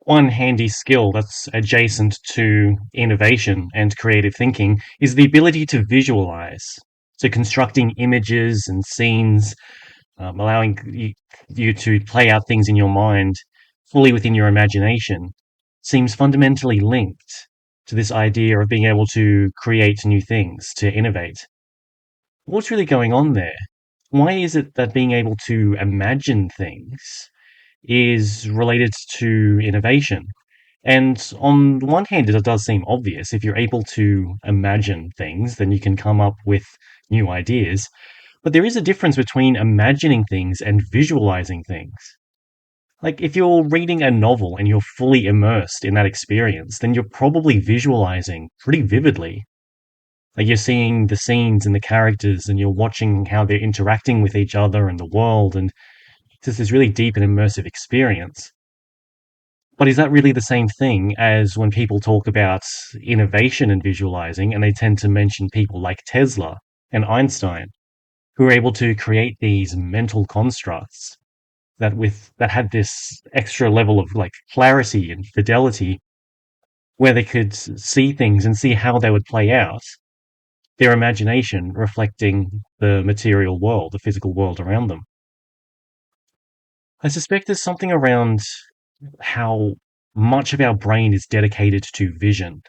One handy skill that's adjacent to innovation and creative thinking is the ability to visualize. So, constructing images and scenes, allowing you to play out things in your mind fully within your imagination, seems fundamentally linked to this idea of being able to create new things, to innovate. What's really going on there? Why is it that being able to imagine things is related to innovation? And on the one hand, it does seem obvious. If you're able to imagine things, then you can come up with new ideas. But there is a difference between imagining things and visualizing things. Like, if you're reading a novel and you're fully immersed in that experience, then you're probably visualizing pretty vividly. Like, you're seeing the scenes and the characters, and you're watching how they're interacting with each other and the world, and just this really deep and immersive experience. But is that really the same thing as when people talk about innovation and visualizing, and they tend to mention people like Tesla and Einstein, who were able to create these mental constructs that had this extra level of like clarity and fidelity, where they could see things and see how they would play out, their imagination reflecting the material world, the physical world around them. I suspect there's something around how much of our brain is dedicated to vision.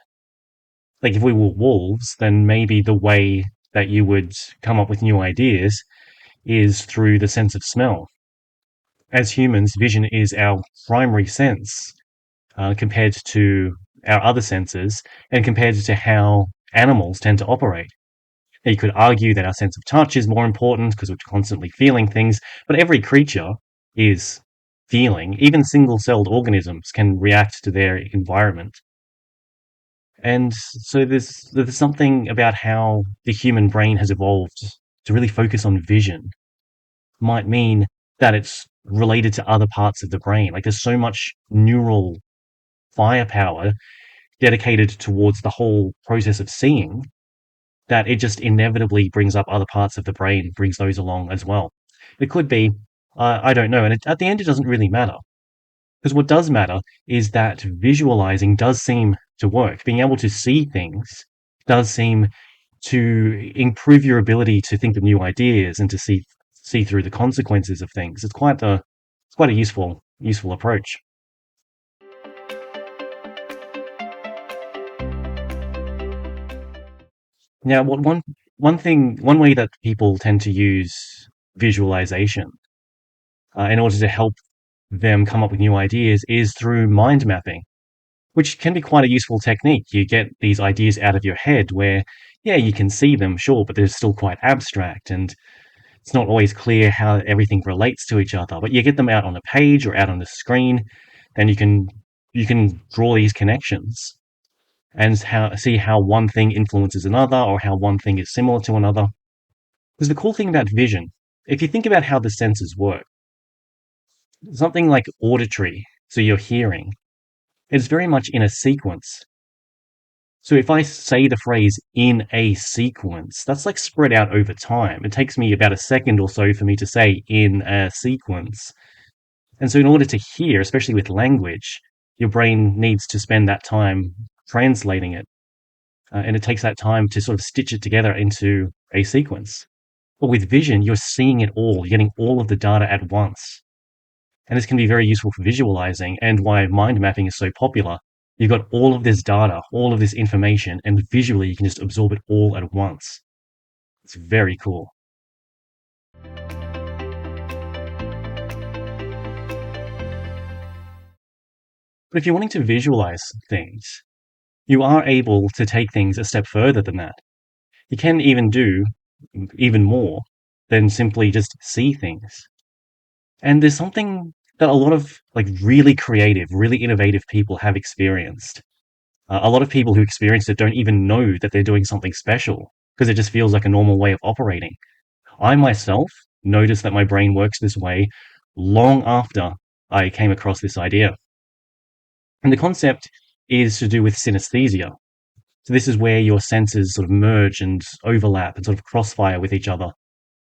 Like, if we were wolves, then maybe the way that you would come up with new ideas is through the sense of smell. As humans, vision is our primary sense, compared to our other senses and compared to how animals tend to operate. Now, you could argue that our sense of touch is more important because we're constantly feeling things, but every creature is feeling. Even single-celled organisms can react to their environment. And so there's something about how the human brain has evolved to really focus on vision. Might mean that it's related to other parts of the brain. Like, there's so much neural firepower dedicated towards the whole process of seeing that it just inevitably brings up other parts of the brain, brings those along as well. It could be, I don't know. And at the end, it doesn't really matter. Because what does matter is that visualizing does seem to work. Being able to see things does seem to improve your ability to think of new ideas and to see through the consequences of things. It's quite a useful approach. Now, one way that people tend to use visualization in order to help them come up with new ideas is through mind mapping, which can be quite a useful technique. You get these ideas out of your head where, yeah, you can see them, sure, but they're still quite abstract and it's not always clear how everything relates to each other. But you get them out on a page or out on the screen, and you can draw these connections and see how one thing influences another or how one thing is similar to another. Because the cool thing about vision, if you think about how the senses work, something like auditory, so your hearing, is very much in a sequence. So if I say the phrase in a sequence, that's like spread out over time. It takes me about a second or so for me to say in a sequence. And so in order to hear, especially with language, your brain needs to spend that time translating it. And it takes that time to sort of stitch it together into a sequence. But with vision, you're seeing it all, you're getting all of the data at once. And this can be very useful for visualizing and why mind mapping is so popular. You've got all of this data, all of this information, and visually you can just absorb it all at once. It's very cool. But if you're wanting to visualize things, you are able to take things a step further than that. You can even do even more than simply just see things. And there's something that a lot of like really creative, really innovative people have experienced. A lot of people who experience it don't even know that they're doing something special because it just feels like a normal way of operating. I myself noticed that my brain works this way long after I came across this idea. And the concept is to do with synesthesia. So this is where your senses sort of merge and overlap and sort of crossfire with each other.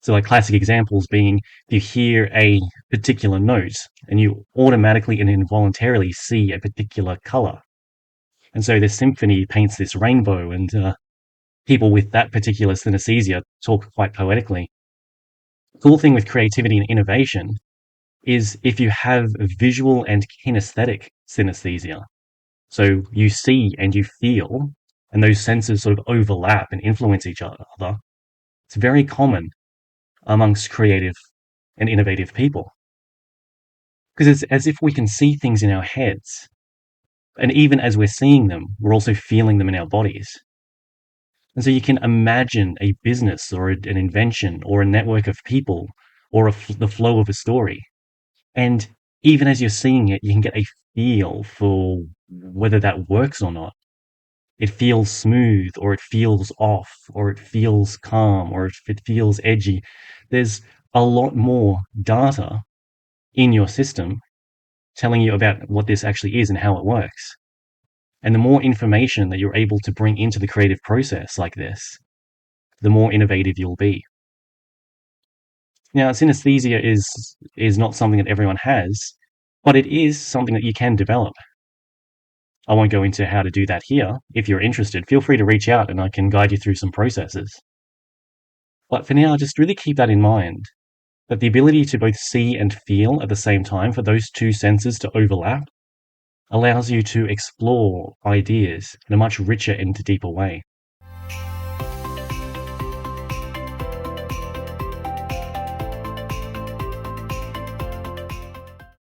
So like classic examples being you hear a particular note, and you automatically and involuntarily see a particular color. And so this symphony paints this rainbow, and people with that particular synesthesia talk quite poetically. The cool thing with creativity and innovation is if you have visual and kinesthetic synesthesia. So you see and you feel, and those senses sort of overlap and influence each other. It's very common amongst creative and innovative people. Because it's as if we can see things in our heads. And even as we're seeing them, we're also feeling them in our bodies. And so you can imagine a business or an invention or a network of people or the flow of a story. And even as you're seeing it, you can get a feel for whether that works or not. It feels smooth, or it feels off, or it feels calm, or if it feels edgy. There's a lot more data in your system telling you about what this actually is and how it works. And the more information that you're able to bring into the creative process like this, the more innovative you'll be. Now, synesthesia is not something that everyone has, but it is something that you can develop. I won't go into how to do that here. If you're interested, feel free to reach out and I can guide you through some processes. But for now, just really keep that in mind, that the ability to both see and feel at the same time, for those two senses to overlap, allows you to explore ideas in a much richer and deeper way.